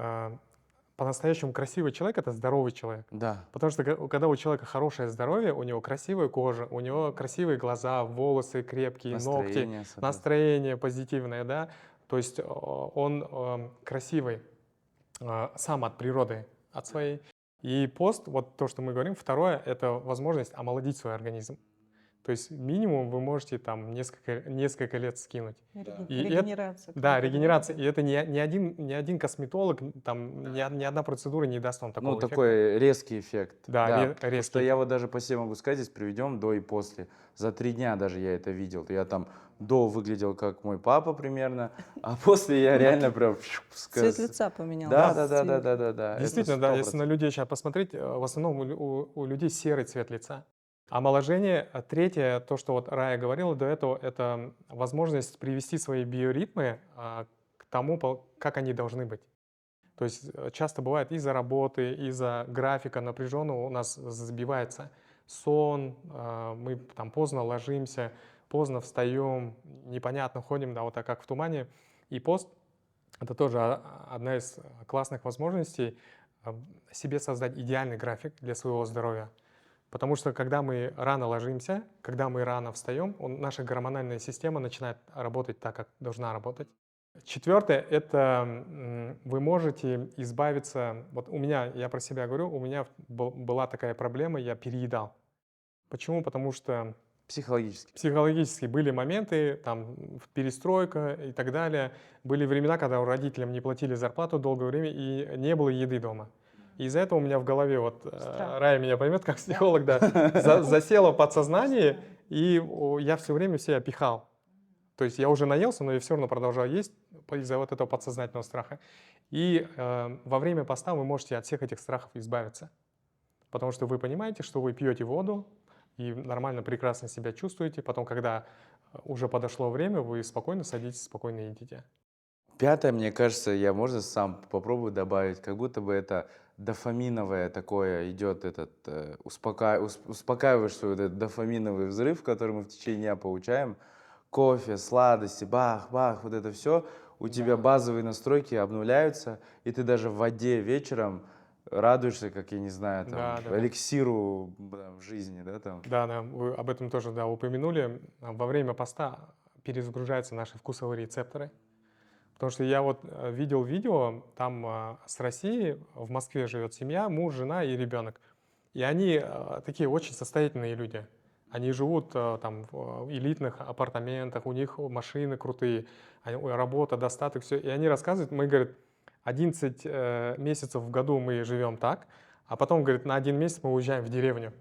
по-настоящему красивый человек — это здоровый человек.
Да.
Потому что когда у человека хорошее здоровье, у него красивая кожа, у него красивые глаза, волосы крепкие, ногти,
Настроение, соответственно.
настроение позитивное, да. То есть он красивый сам от природы, от своей. И пост, вот то, что мы говорим, второе — это возможность омолодить свой организм. То есть минимум вы можете там несколько лет скинуть. И
Регенерация.
Да, регенерация. И это ни один косметолог, там, ни одна процедура не даст вам такого
Ну,
эффекта.
такой резкий эффект.
Да,
Потому
резкий
что я вот даже по себе могу сказать, здесь приведем до и после. За 3 дня даже я это видел. Я там до выглядел как мой папа примерно, а после я реально прям...
Цвет лица поменялся.
Да.
Действительно, да, если на людей сейчас посмотреть, в основном у людей серый цвет лица. Омоложение, третье, то, что вот Рая говорила до этого, это возможность привести свои биоритмы к тому, как они должны быть. То есть часто бывает из-за работы, из-за графика напряженного у нас сбивается сон, мы там поздно ложимся, поздно встаем, непонятно ходим, да, вот так как в тумане. И пост — это тоже одна из классных возможностей себе создать идеальный график для своего здоровья. Потому что когда мы рано ложимся, когда мы рано встаем, наша гормональная система начинает работать так, как должна работать. Четвертое — это вы можете избавиться. Вот у меня, я про себя говорю, у меня была такая проблема, я переедал. Почему? Потому что психологически были моменты, там, перестройка и так далее. Были времена, когда родителям не платили зарплату долгое время и не было еды дома. И из-за этого у меня в голове, вот Рая меня поймет как психолог, да, засело в подсознании, И я все время себя пихал. То есть я уже наелся, но я все равно продолжал есть из-за вот этого подсознательного страха. И во время поста вы можете от всех этих страхов избавиться. Потому что вы понимаете, что вы пьете воду и нормально, прекрасно себя чувствуете. Потом, когда уже подошло время, вы спокойно садитесь, спокойно едите.
Пятое, мне кажется, я, можно сам попробую добавить, как будто бы это дофаминовое такое идет, успокаиваешь свой вот этот дофаминовый взрыв, который мы в течение дня получаем. Кофе, сладости, бах-бах, вот это все. У тебя базовые настройки обнуляются, и ты даже в воде вечером радуешься, как, я не знаю, там,
Да, да, да.
эликсиру в жизни, да, там.
Да, да, вы об этом тоже, да, упомянули. Во время поста перезагружаются наши вкусовые рецепторы. Потому что я вот видел видео, там с России, в Москве живет семья, муж, жена и ребенок. И они такие очень состоятельные люди. Они живут там в элитных апартаментах, у них машины крутые, работа, достаток, все. И они рассказывают, мы, говорят, 11 месяцев в году мы живем так, а потом, говорит, на 1 месяц мы уезжаем в деревню.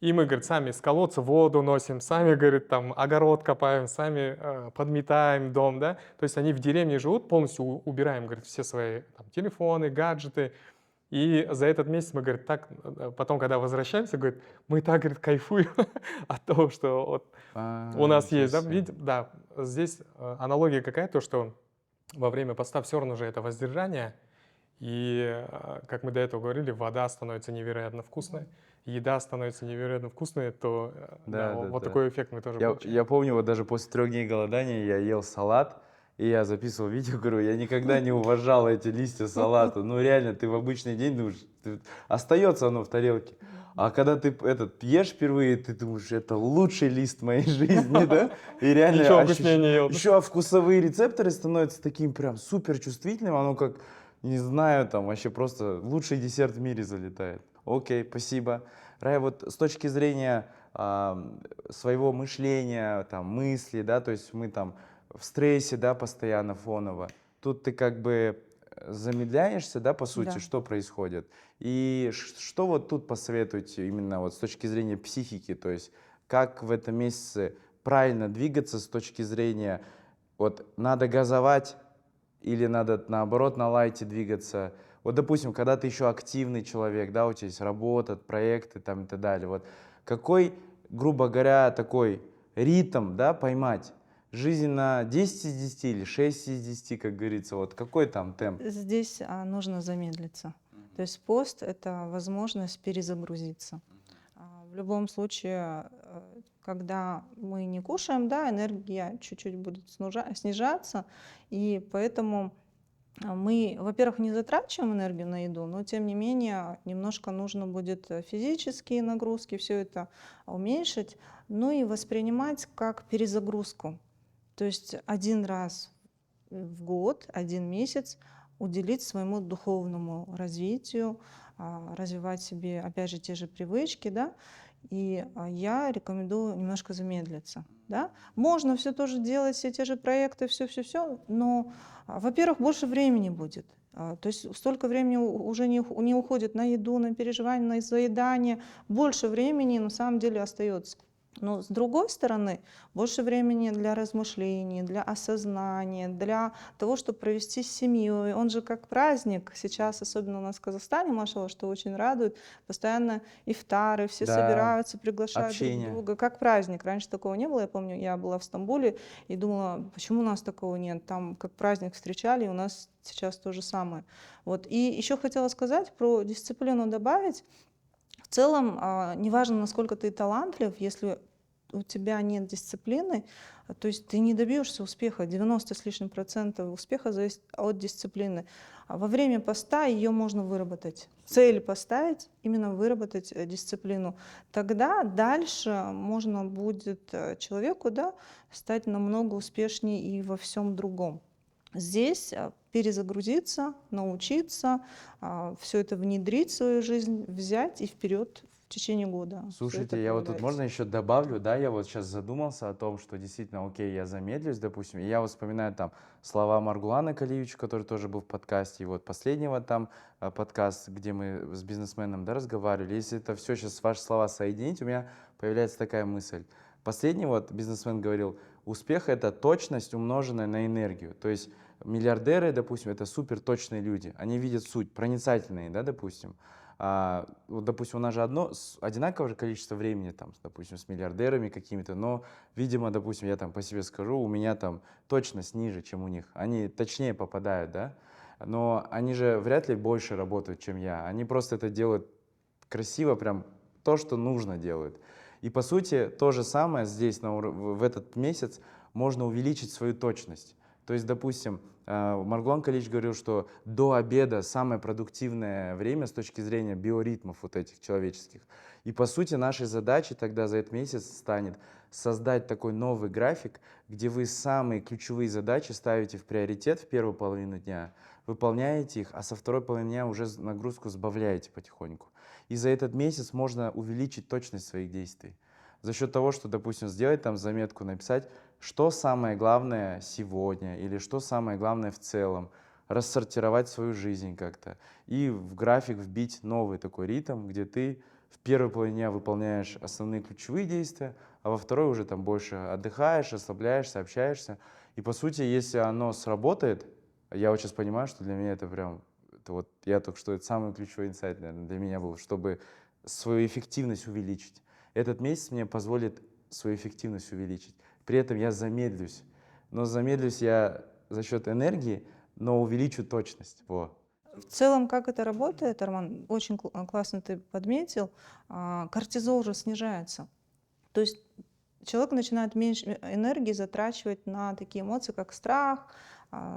И мы, говорит, сами с колодца воду носим, сами, говорит, там огород копаем, сами подметаем дом, да. То есть они в деревне живут, полностью убираем, говорит, все свои там, телефоны, гаджеты. И за этот месяц мы, говорит, так, потом, когда возвращаемся, говорит, мы так, говорит, кайфуем от того, что вот у нас есть, да. Видите, да, здесь аналогия какая, то, что во время поста все равно же это воздержание. И, как мы до этого говорили, вода становится невероятно вкусной, еда становится невероятно вкусной, то да, вот такой эффект мы тоже получаем.
Я помню, вот даже после 3 дней голодания я ел салат, и я записывал видео, говорю, я никогда не уважал эти листья салата. Ну реально, ты в обычный день думаешь, остается оно в тарелке. А когда ты ешь впервые, ты думаешь, это лучший лист моей жизни, да? И реально
Ничего вкуснее не ел.
еще вкусовые рецепторы становятся таким прям супер чувствительным, оно как, не знаю, там вообще просто лучший десерт в мире залетает. Окей, спасибо. Рая, вот с точки зрения своего мышления, там, мысли, да, то есть мы там в стрессе, да, постоянно фоново, тут ты как бы замедляешься, да, по сути,
Да.
что происходит? И что вот тут посоветуете именно вот с точки зрения психики, то есть как в этом месяце правильно двигаться с точки зрения, вот надо газовать или надо наоборот на лайте двигаться? Вот, допустим, когда ты еще активный человек, да, у тебя есть работа, проекты там и так далее, вот какой, грубо говоря, такой ритм, да, поймать? Жизнь на 10 из 10 или 6 из 10, как говорится, вот какой там темп?
Здесь нужно замедлиться. То есть пост — это возможность перезагрузиться. В любом случае, когда мы не кушаем, да, энергия чуть-чуть будет снижаться, и поэтому мы, во-первых, не затрачиваем энергию на еду, но тем не менее немножко нужно будет физические нагрузки, все это уменьшить, ну и воспринимать как перезагрузку. То есть 1 раз в год, 1 месяц уделить своему духовному развитию, развивать себе, опять же, те же привычки, да, и я рекомендую немножко замедлиться, да. Можно все тоже делать, все те же проекты, все, но, во-первых, больше времени будет. То есть столько времени уже не уходит на еду, на переживание, на заедание, больше времени на самом деле остается. Но с другой стороны, больше времени для размышлений, для осознания, для того, чтобы провести с семьей. Он же как праздник сейчас, особенно у нас в Казахстане, машалла, что очень радует, постоянно ифтары, все
Да,
собираются, приглашают
общение.
друг друга, как праздник. Раньше такого не было, я помню, я была в Стамбуле и думала, почему у нас такого нет, там как праздник встречали, и у нас сейчас то же самое. Вот. И еще хотела сказать про дисциплину добавить. В целом, неважно, насколько ты талантлив, если у тебя нет дисциплины, то есть ты не добьешься успеха. 90 с лишним процентов успеха зависит от дисциплины. А во время поста ее можно выработать. Цель поставить, именно выработать дисциплину. Тогда дальше можно будет человеку, да, стать намного успешнее и во всем другом. Здесь перезагрузиться, научиться, все это внедрить в свою жизнь, взять и вперед в течение года. Всё это
Слушайте, я вот тут
проявляется.
можно еще добавлю, да, я вот сейчас задумался о том, что действительно, окей, я замедлюсь, допустим, и я вот вспоминаю там слова Маргулана Калиевича, который тоже был в подкасте, и вот последнего там подкаст, где мы с бизнесменом, да, разговаривали. Если это все сейчас ваши слова соединить, у меня появляется такая мысль. Последний вот бизнесмен говорил, успех — это точность, умноженная на энергию. То есть миллиардеры, допустим, это супер точные люди. Они видят суть, проницательные, да, допустим. Вот, допустим, у нас же одинаковое же количество времени, там, допустим, с миллиардерами какими-то, но, видимо, допустим, я там по себе скажу, у меня там точность ниже, чем у них. Они точнее попадают, да, но они же вряд ли больше работают, чем я. Они просто это делают красиво, прям то, что нужно делают. И по сути то же самое здесь в этот месяц можно увеличить свою точность. То есть, допустим, Маргулан Калич говорил, что до обеда самое продуктивное время с точки зрения биоритмов вот этих человеческих. И по сути нашей задачей тогда за этот месяц станет создать такой новый график, где вы самые ключевые задачи ставите в приоритет в первую половину дня, выполняете их, а со второй половины дня уже нагрузку сбавляете потихоньку. И за этот месяц можно увеличить точность своих действий. За счет того, что, допустим, сделать там заметку, написать, что самое главное сегодня или что самое главное в целом, рассортировать свою жизнь как-то и в график вбить новый такой ритм, где ты в первой половине дня выполняешь основные ключевые действия, а во второй уже там больше отдыхаешь, расслабляешься, общаешься. И по сути, если оно сработает, я вот сейчас понимаю, что для меня это прям, это вот я только что, это самый ключевой инсайт, наверное, для меня был, чтобы свою эффективность увеличить. Этот месяц мне позволит свою эффективность увеличить. При этом я замедлюсь. Но замедлюсь я за счет энергии, но увеличу точность. Во.
В целом, как это работает, Арман, очень классно ты подметил, кортизол уже снижается. То есть человек начинает меньше энергии затрачивать на такие эмоции, как страх,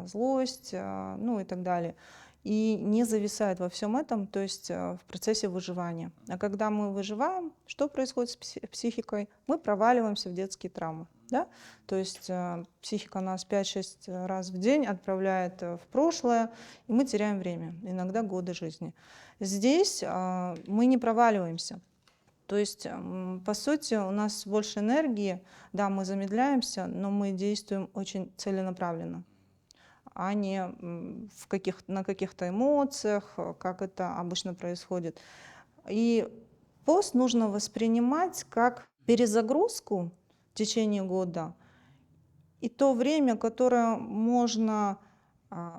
злость, ну и так далее. И не зависает во всем этом, то есть в процессе выживания. А когда мы выживаем, что происходит с психикой? Мы проваливаемся в детские травмы. Да? То есть психика нас 5-6 раз в день отправляет в прошлое, и мы теряем время, иногда годы жизни. Здесь мы не проваливаемся. То есть, по сути, у нас больше энергии, да, мы замедляемся, но мы действуем очень целенаправленно, а не на каких-то эмоциях, как это обычно происходит. И пост нужно воспринимать как перезагрузку в течение года и то время, которое можно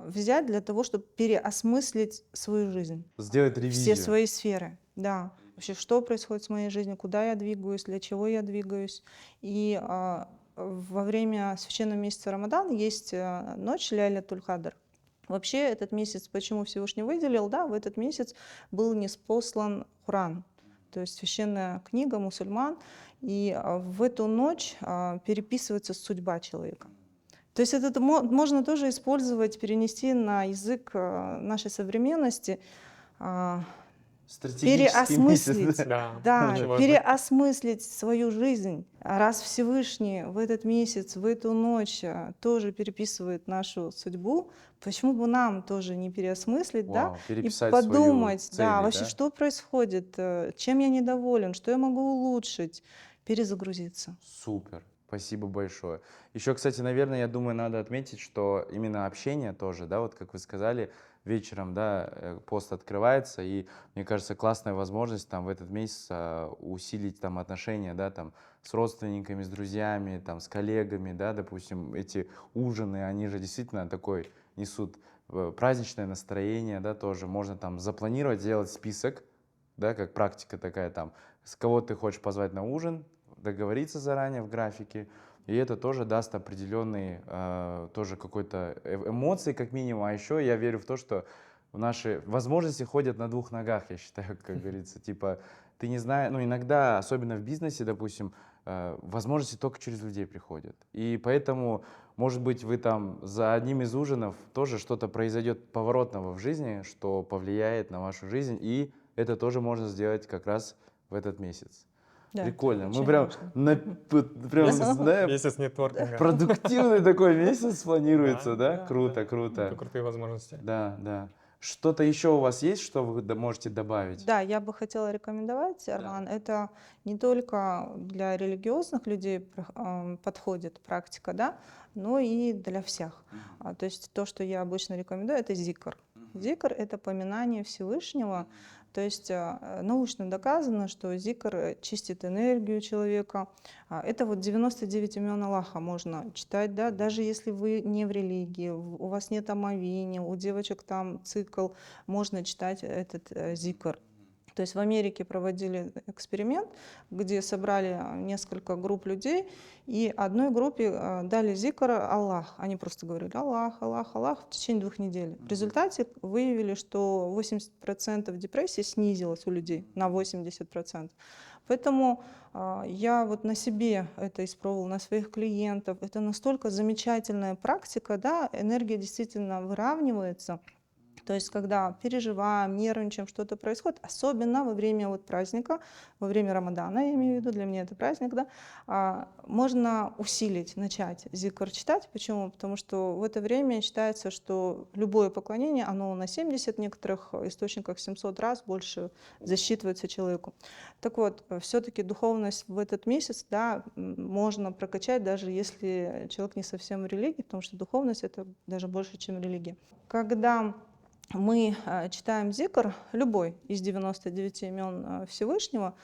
взять для того, чтобы переосмыслить свою жизнь.
Сделать
Все
ревизию.
свои сферы, да. Вообще, что происходит с моей жизнью, куда я двигаюсь, для чего я двигаюсь. И во время священного месяца Рамадан есть ночь Ляйлятуль-Кадр. Вообще этот месяц, почему Всевышний выделил, да, в этот месяц был ниспослан Коран, то есть священная книга мусульман, и в эту ночь переписывается судьба человека. То есть это можно тоже использовать, перенести на язык нашей современности,
Стратегический месяц.
переосмыслить,
Да,
да,
очень важно.
переосмыслить свою жизнь. Раз Всевышний в этот месяц, в эту ночь тоже переписывает нашу судьбу, почему бы нам тоже не переосмыслить, да,
Вау,
и
переписать
подумать,
свою
да,
цели,
вообще,
да?
что происходит, чем я недоволен, что я могу улучшить, перезагрузиться.
Супер, спасибо большое. Еще, кстати, наверное, я думаю, надо отметить, что именно общение тоже, да, вот как вы сказали, вечером, да, пост открывается, и, мне кажется, классная возможность там в этот месяц усилить там отношения, да, там с родственниками, с друзьями, там с коллегами, да, допустим, эти ужины, они же действительно такой несут праздничное настроение, да, тоже можно там запланировать, сделать список, да, как практика такая там, с кого ты хочешь позвать на ужин, договориться заранее в графике, и это тоже даст определенные тоже какой-то эмоции как минимум, а еще я верю в то, что наши возможности ходят на двух ногах, я считаю, как говорится, типа ты не знаешь, ну иногда, особенно в бизнесе, допустим, возможности только через людей приходят, и поэтому, может быть, вы там за одним из ужинов тоже что-то произойдет поворотного в жизни, что повлияет на вашу жизнь, и это тоже можно сделать как раз в этот месяц.
Да,
Прикольно.
очень
Мы прям,
важно.
прям
Месяц-
знаем,
Месяц нетворкинга.
продуктивный такой месяц планируется, да?
Да,
Круто,
да. Это
круто.
крутые возможности.
Да, да. Что-то еще у вас есть, что вы можете добавить?
Да, я бы хотела рекомендовать, Арман, это не только для религиозных людей подходит практика, да, но и для всех. То есть то, что я обычно рекомендую, это зикр. Зикр — это поминание Всевышнего. То есть научно доказано, что зикр чистит энергию человека. Это вот 99 имен Аллаха можно читать, да, даже если вы не в религии, у вас нет омовения, у девочек там цикл, можно читать этот зикр. То есть в Америке проводили эксперимент, где собрали несколько групп людей, и одной группе дали зикр Аллах. Они просто говорили Аллах, Аллах, Аллах в течение 2 недель. В результате выявили, что 80% депрессии снизилось у людей на 80%. Поэтому я вот на себе это испробовала, на своих клиентов. Это настолько замечательная практика, да, энергия действительно выравнивается. То есть, когда переживаем, нервничаем, что-то происходит, особенно во время вот праздника, во время Рамадана, я имею в виду, для меня это праздник, да, можно усилить, начать зикр читать. Почему? Потому что в это время считается, что любое поклонение, оно на 70, в некоторых источниках 700 раз больше засчитывается человеку. Так вот, все-таки духовность в этот месяц, да, можно прокачать, даже если человек не совсем в религии, потому что духовность — это даже больше, чем религия. Когда мы читаем зикр, любой из 99 имен Всевышнего,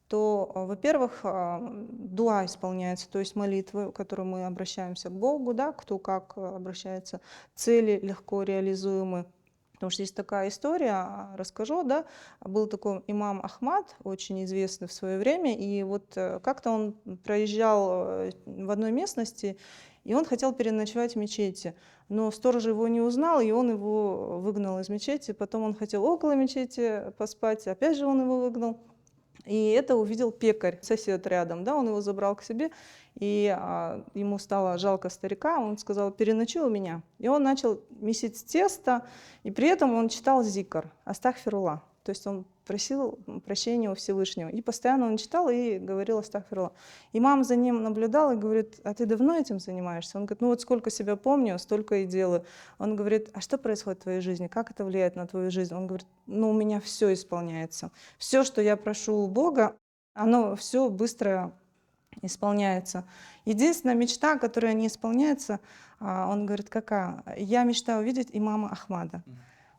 то, во-первых, дуа исполняется, то есть молитвы, в которые мы обращаемся к Богу, да, кто как обращается, цели легко реализуемы. Потому что есть такая история, расскажу, да, был такой имам Ахмад, очень известный в свое время, и вот как-то он проезжал в одной местности, и он хотел переночевать в мечети, но сторож его не узнал, и он его выгнал из мечети. Потом он хотел около мечети поспать, опять же он его выгнал. И это увидел пекарь, сосед рядом, да, он его забрал к себе, и ему стало жалко старика, он сказал: переночуй у меня. И он начал месить тесто, и при этом он читал зикр, астагфируллах. То есть он просил прощения у Всевышнего. И постоянно он читал и говорил астагфируллах. Имам за ним наблюдал и говорит: а ты давно этим занимаешься? Он говорит: ну вот сколько себя помню, столько и делаю. Он говорит: а что происходит в твоей жизни? Как это влияет на твою жизнь? Он говорит: ну у меня все исполняется. Все, что я прошу у Бога, оно все быстро исполняется. Единственная мечта, которая не исполняется, он говорит: какая? Я мечтаю увидеть имама Ахмада.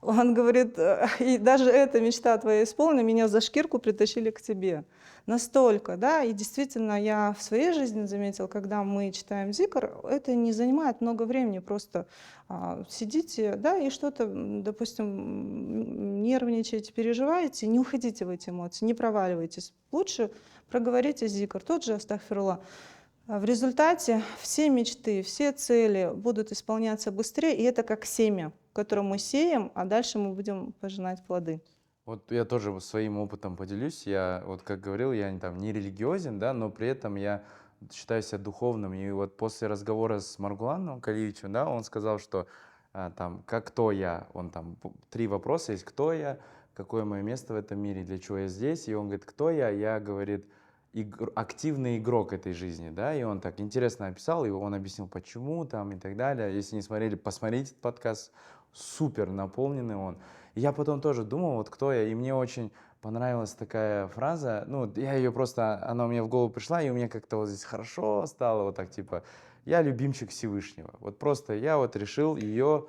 Он говорит: и даже эта мечта твоя исполнена, меня за шкирку притащили к тебе. Настолько, да, и действительно я в своей жизни заметила, когда мы читаем зикр, это не занимает много времени, просто сидите, да, и что-то, допустим, нервничаете, переживаете, не уходите в эти эмоции, не проваливайтесь. Лучше проговорите зикр, тот же астагфируллах. В результате все мечты, все цели будут исполняться быстрее, и это как семя, которое мы сеем, а дальше мы будем пожинать плоды.
Вот я тоже своим опытом поделюсь. Я, вот как говорил, я там не религиозен, да, но при этом я считаю себя духовным. И вот после разговора с Маргуланом Калиевичем, да, он сказал, что там, кто я, он там 3 вопроса есть: кто я, какое мое место в этом мире, для чего я здесь. И он говорит: кто я, говорит, активный игрок этой жизни, да, и он так интересно описал, и он объяснил, почему там и так далее. Если не смотрели, посмотрите этот подкаст, супер наполненный он. И я потом тоже думал, вот кто я, и мне очень понравилась такая фраза, ну, я ее просто, она у меня в голову пришла, и у меня как-то вот здесь хорошо стало, вот так типа: я любимчик Всевышнего. Вот просто я вот решил ее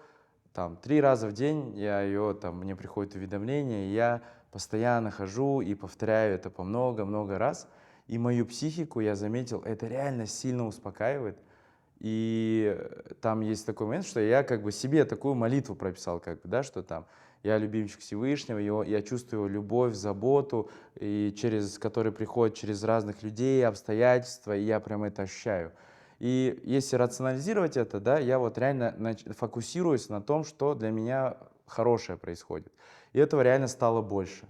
там 3 раза в день, я ее там, мне приходит уведомление, и я постоянно хожу и повторяю это по много-много раз. И мою психику, я заметил, это реально сильно успокаивает. И там есть такой момент, что я как бы себе такую молитву прописал, как бы, да, что там я любимчик Всевышнего, я чувствую его любовь, заботу, и через который приходит через разных людей, обстоятельства, и я прям это ощущаю. И если рационализировать это, да, я вот реально фокусируюсь на том, что для меня хорошее происходит. И этого реально стало больше.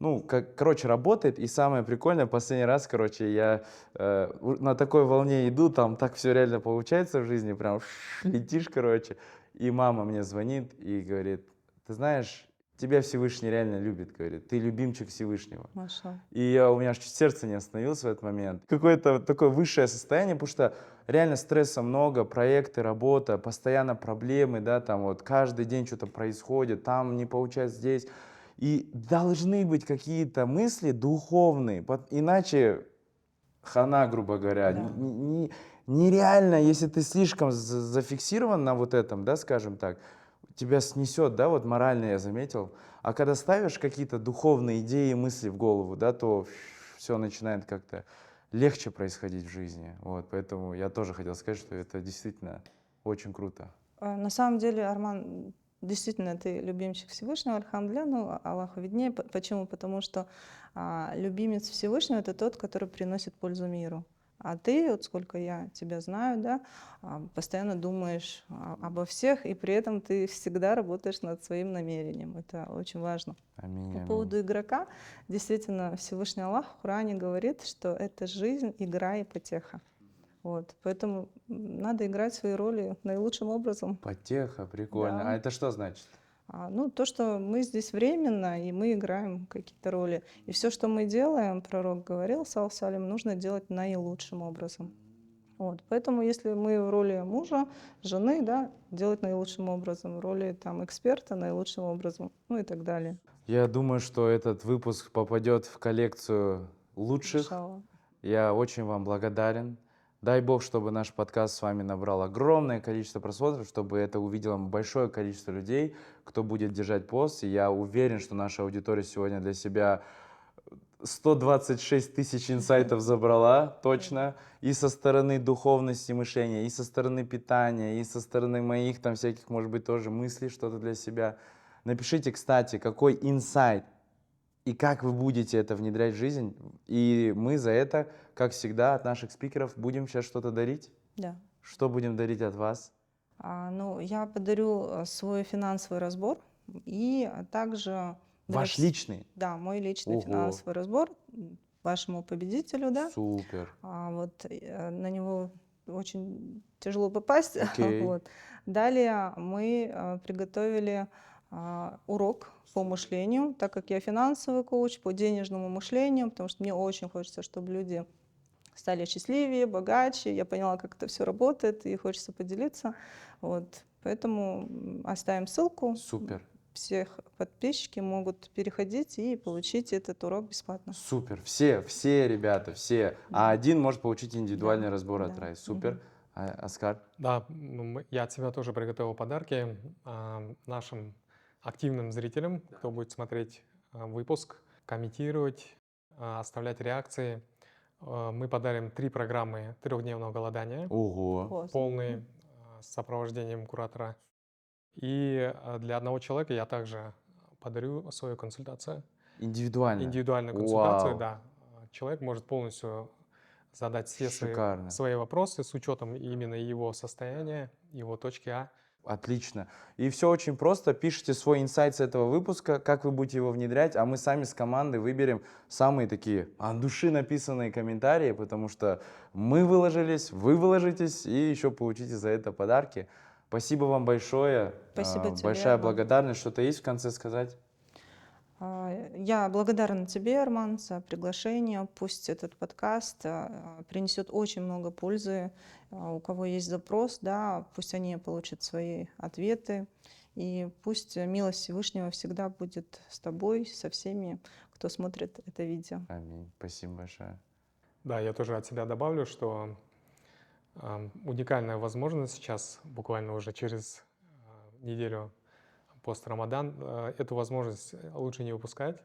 Ну, короче, работает. И самое прикольное, последний раз, короче, я на такой волне иду, там так все реально получается в жизни, прям летишь, короче. И мама мне звонит и говорит: ты знаешь, тебя Всевышний реально любит, говорит, ты любимчик Всевышнего.
Маша.
И у меня аж чуть сердце не остановилось в этот момент. Какое-то такое высшее состояние, потому что реально стресса много, проекты, работа, постоянно проблемы, да, там вот каждый день что-то происходит, там не получается, здесь. И должны быть какие-то мысли духовные, иначе хана, грубо говоря.
Да.
Нереально, если ты слишком зафиксирован на вот этом, да, скажем так, тебя снесет, да, вот морально я заметил. А когда ставишь какие-то духовные идеи, мысли в голову, да, то все начинает как-то легче происходить в жизни. Вот, поэтому я тоже хотел сказать, что это действительно очень круто.
На самом деле, Арман, действительно, ты любимчик Всевышнего, альхамдуля, ну, Аллаху виднее. Почему? Потому что любимец Всевышнего — это тот, который приносит пользу миру. А ты, вот сколько я тебя знаю, да, постоянно думаешь обо всех, и при этом ты всегда работаешь над своим намерением. Это очень важно.
Аминь,
По
аминь.
поводу игрока, действительно, Всевышний Аллах в Коране говорит, что это жизнь, игра и потеха. Вот, поэтому надо играть свои роли наилучшим образом.
Потеха, прикольно.
Да.
А это что значит?
Ну, то, что мы здесь временно, и мы играем какие-то роли. И все, что мы делаем, пророк говорил, саллаллаху алейхи ва саллям, нужно делать наилучшим образом. Вот, поэтому, если мы в роли мужа, жены, да, делать наилучшим образом, в роли там эксперта наилучшим образом, ну и так далее.
Я думаю, что этот выпуск попадет в коллекцию лучших.
Иншаллах.
Я очень вам благодарен. Дай Бог, чтобы наш подкаст с вами набрал огромное количество просмотров, чтобы это увидело большое количество людей, кто будет держать пост. И я уверен, что наша аудитория сегодня для себя 126 тысяч инсайтов забрала, точно. И со стороны духовности мышления, и со стороны питания, и со стороны моих там всяких, может быть, тоже мыслей, что-то для себя. Напишите, кстати, какой инсайт и как вы будете это внедрять в жизнь. И мы за это, как всегда, от наших спикеров будем сейчас что-то дарить.
Да.
Что будем дарить от вас?
Ну, я подарю свой финансовый разбор и также...
Ваш личный?
Да, мой личный
Ого.
финансовый разбор вашему победителю, да.
Супер.
Вот на него очень тяжело попасть.
Окей.
Вот. Далее мы приготовили урок по мышлению, так как я финансовый коуч, по денежному мышлению, потому что мне очень хочется, чтобы люди стали счастливее, богаче. Я поняла, как это все работает, и хочется поделиться. Вот. Поэтому оставим ссылку.
Супер.
Всех подписчики могут переходить и получить этот урок бесплатно.
Супер. Все ребята, все. А один может получить индивидуальный
Да,
разбор от
да.
Рай. Супер. Оскар?
Да, я от себя тоже приготовил подарки нашим активным зрителям, кто будет смотреть выпуск, комментировать, оставлять реакции. Мы подарим 3 программы 3-дневного голодания,
Ого.
Вот.
полные, с сопровождением куратора. И для одного человека я также подарю свою консультацию.
Индивидуально?
Индивидуальную консультацию,
Вау.
да. Человек может полностью задать все
Шикарно.
свои вопросы с учетом именно его состояния, его точки А.
Отлично. И все очень просто. Пишите свой инсайт с этого выпуска, как вы будете его внедрять, а мы сами с командой выберем самые такие от души написанные комментарии, потому что мы выложились, вы выложитесь и еще получите за это подарки. Спасибо вам большое.
Спасибо тебе,
Большая
Арман.
благодарность. Что-то есть в конце сказать?
Я благодарна тебе, Арман, за приглашение. Пусть этот подкаст принесет очень много пользы. У кого есть запрос, да, пусть они получат свои ответы. И пусть милость Всевышнего всегда будет с тобой, со всеми, кто смотрит это видео.
Аминь. Спасибо большое.
Да, я тоже от себя добавлю, что уникальная возможность сейчас, буквально уже через неделю пост Рамадан, эту возможность лучше не упускать,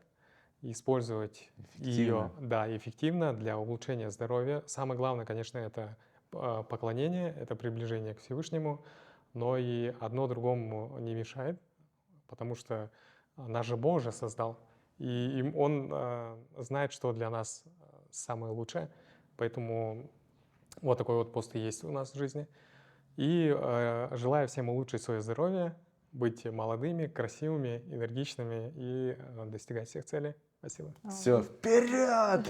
использовать ее, да, эффективно для улучшения здоровья. Самое главное, конечно, это поклонение, это приближение к Всевышнему, но и одно другому не мешает, потому что нас же Бог же создал, и Он знает, что для нас самое лучшее, поэтому вот такой вот пост и есть у нас в жизни. И желаю всем улучшить свое здоровье, быть молодыми, красивыми, энергичными и достигать всех целей. Спасибо.
Все, вперед!